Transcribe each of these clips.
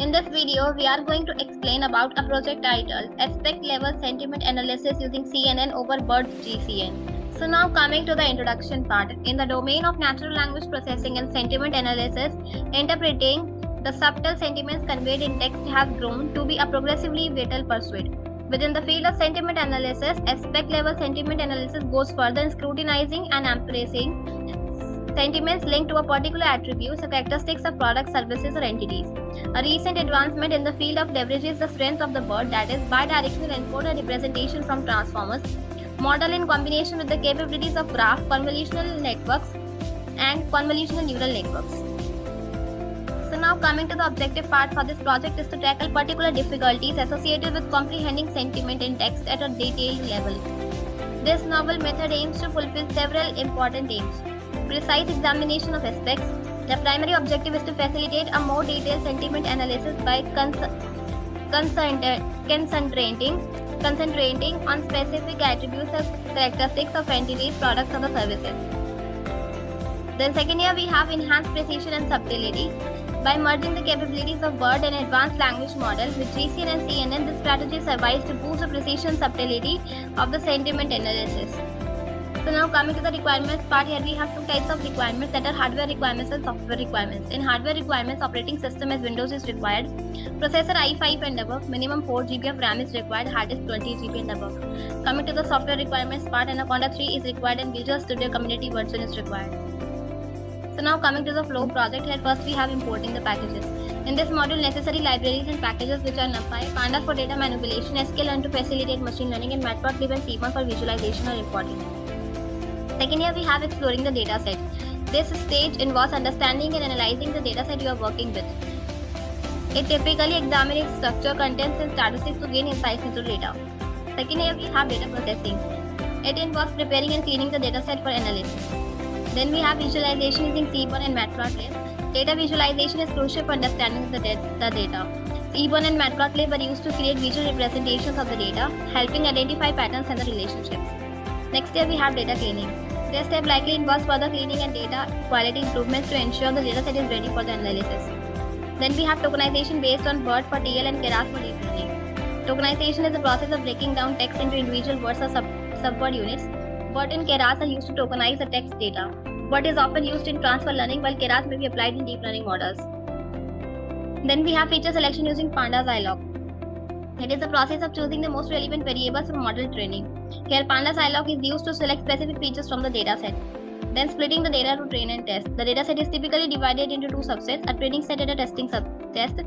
In this video, we are going to explain about a project titled Aspect Level Sentiment Analysis using CNN over BERT GCN. So now coming to the introduction part. In the domain of natural language processing and sentiment analysis, interpreting the subtle sentiments conveyed in text has grown to be a progressively vital pursuit. Within the field of sentiment analysis, aspect level sentiment analysis goes further in scrutinizing and appraising sentiments linked to a particular attribute or characteristics of products, services, or entities. A recent advancement in the field of leverages the strength of the BERT, that is, bidirectional encoder representation from transformers, model in combination with the capabilities of graph, convolutional networks, and convolutional neural networks. So now coming to the objective part for this project is to tackle particular difficulties associated with comprehending sentiment in text at a detailed level. This novel method aims to fulfill several important aims. Precise examination of aspects. The primary objective is to facilitate a more detailed sentiment analysis by concentrating on specific attributes or characteristics of entities, products, or the services. Then second here we have enhanced precision and subtlety. By merging the capabilities of BERT and advanced language model with GCN and CNN, this strategy survives to boost the precision and subtlety of the sentiment analysis. So now coming to the requirements part, here we have two types of requirements, that are hardware requirements and software requirements. In hardware requirements, operating system as Windows is required, processor i5 and above, minimum 4 GB of RAM is required, hard disk 20 GB and above. Coming to the software requirements part, Anaconda 3 is required and Visual Studio Community version is required. So now coming to the flow project, here first we have importing the packages. In this module, necessary libraries and packages which are NumPy, Pandas for data manipulation, sklearn to facilitate machine learning, and Matplotlib and C1 for visualization are important. Second here we have exploring the dataset. This stage involves understanding and analyzing the dataset you are working with. It typically examines its structure, contents, and statistics to gain insights into data. Second here we have data processing. It involves preparing and cleaning the dataset for analysis. Then we have visualization using C1 and Matplotlib. Data visualization is crucial for understanding the data. C1 and Matplotlib are used to create visual representations of the data, helping identify patterns and the relationships. Next here we have data cleaning. This step likely involves further cleaning and data quality improvements to ensure the dataset is ready for the analysis. Then we have tokenization based on BERT for TL and Keras for deep learning. Tokenization is the process of breaking down text into individual words or subword units. BERT and Keras are used to tokenize the text data. BERT is often used in transfer learning, while Keras may be applied in deep learning models. Then we have feature selection using Pandas iLog. It is the process of choosing the most relevant variables for model training. Here Pandas iLog is used to select specific features from the dataset. Then splitting the data to train and test. The dataset is typically divided into two subsets, a training set and a testing subset,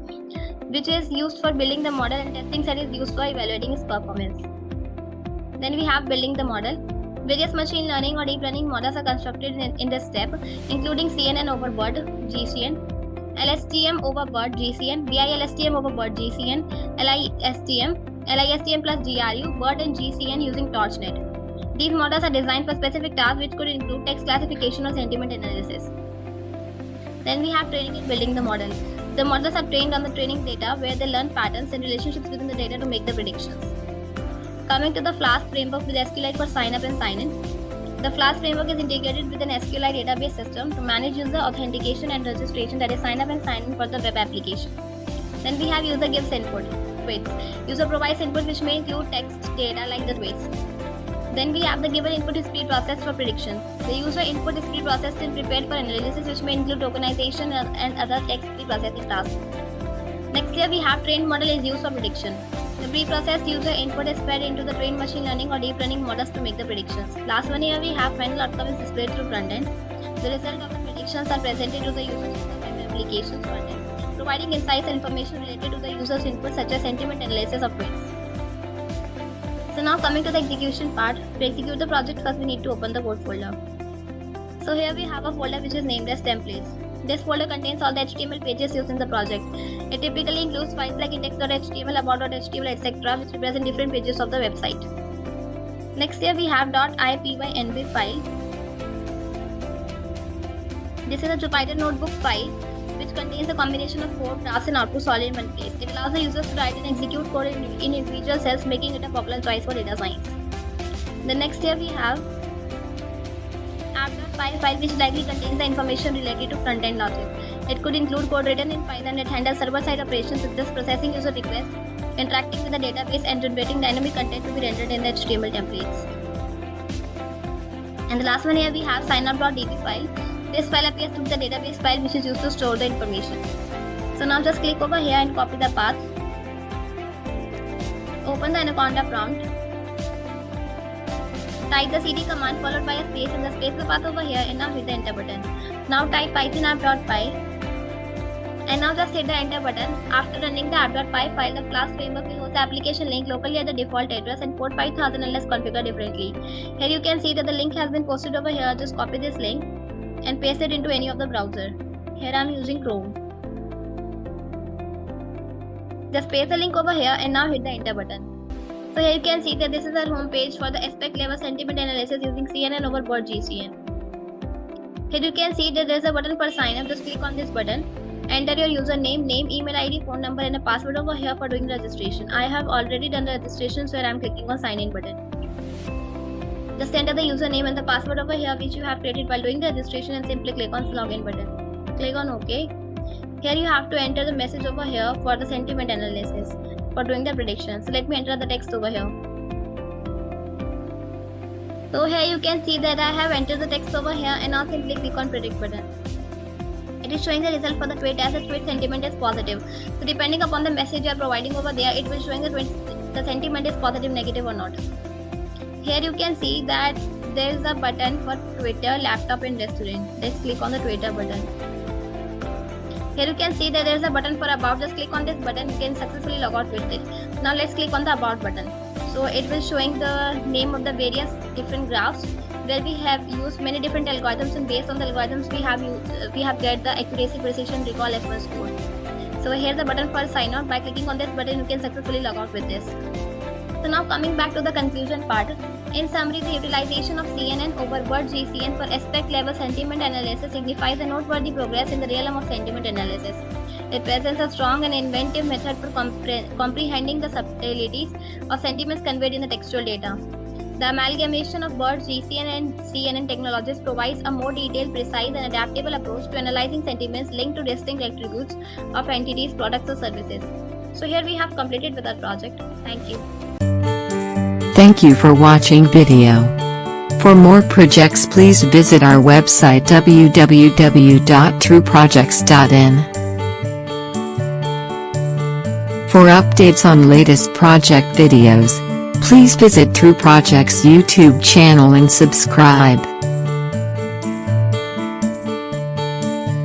which is used for building the model, and testing set is used for evaluating its performance. Then we have building the model. Various machine learning or deep learning models are constructed in this step, including CNN over BERT GCN, LSTM over BERT GCN, BILSTM over BERT GCN, LISTM plus GRU, BERT and GCN using TorchNet. These models are designed for specific tasks which could include text classification or sentiment analysis. Then we have training and building the model. The models are trained on the training data where they learn patterns and relationships within the data to make the predictions. Coming to the Flask framework with SQLite for sign up and sign in. The Flask framework is integrated with an SQLite database system to manage user authentication and registration, that is sign up and sign in for the web application. Then we have user gives input, weights. User provides input which may include text data like the weights. Then we have the given input is pre-processed for predictions. The user input is pre-processed and prepared for analysis, which may include tokenization and other text pre-processing tasks. Next here we have trained model is used for prediction. The pre-processed user input is fed into the trained machine learning or deep learning models to make the predictions. Last one here we have final outcome is displayed through front end. The result of the predictions are presented to the users in the web applications front end, providing insights and information related to the user's input such as sentiment analysis of weights. So now coming to the execution part, to execute the project first we need to open the code folder. So here we have a folder which is named as templates. This folder contains all the HTML pages used in the project. It typically includes files like index.html, about.html, etc. which represent different pages of the website. Next here we have .ipynb file. This is a Jupyter notebook file which contains a combination of code, tasks, and outputs all in one place. It allows the users to write and execute code in individual cells, making it a popular choice for data science. The next here we have app.py file which likely contains the information related to front-end logic. It could include code written in Python that handles server-side operations such as processing user requests, interacting with the database, and generating dynamic content to be rendered in the HTML templates. And the last one here we have signup.db file. This file appears to be the database file which is used to store the information. So now just click over here and copy the path. Open the Anaconda prompt. Type the cd command followed by a space and the space the path over here, and now hit the enter button. Now type python-app.py and now just hit the enter button. After running the app.py file, the class framework will host the application link locally at the default address and port 5000 unless configured differently. Here you can see that the link has been posted over here. Just copy this link and paste it into any of the browser. Here I am using Chrome. Just paste the link over here and now hit the enter button. So here you can see that this is our home page for the aspect level sentiment analysis using CNN over BERT GCN. Here you can see that there is a button for sign up. Just click on this button. Enter your username, name, email ID, phone number and a password over here for doing registration. I have already done the registration, so I am clicking on sign in button. Just enter the username and the password over here which you have created while doing the registration and simply click on login button. Click on OK. Here you have to enter the message over here for the sentiment analysis for doing the prediction. So let me enter the text over here. So here you can see that I have entered the text over here and now simply click on predict button. It is showing the result for the tweet as the tweet sentiment is positive. So depending upon the message you are providing over there, it will showing the sentiment is positive, negative or not. Here you can see that there is a button for Twitter, laptop and restaurant. Let's click on the Twitter button. Here you can see that there is a button for about. Just click on this button, you can successfully log out with it. Now let's click on the about button. So it will showing the name of the various different graphs where we have used many different algorithms, and based on the algorithms we have get the accuracy, precision, recall, F1 score. So here's the button for sign out. By clicking on this button you can successfully log out with this. So now coming back to the conclusion part. In summary, the utilization of CNN over BERT GCN for aspect level sentiment analysis signifies a noteworthy progress in the realm of sentiment analysis. It presents a strong and inventive method for comprehending the subtleties of sentiments conveyed in the textual data. The amalgamation of BERT, GCN and CNN technologies provides a more detailed, precise and adaptable approach to analyzing sentiments linked to distinct attributes of entities, products or services. So here we have completed with our project. Thank you. Thank you for watching video. For more projects please visit our website www.trueprojects.in. For updates on latest project videos, please visit True Projects YouTube channel and subscribe.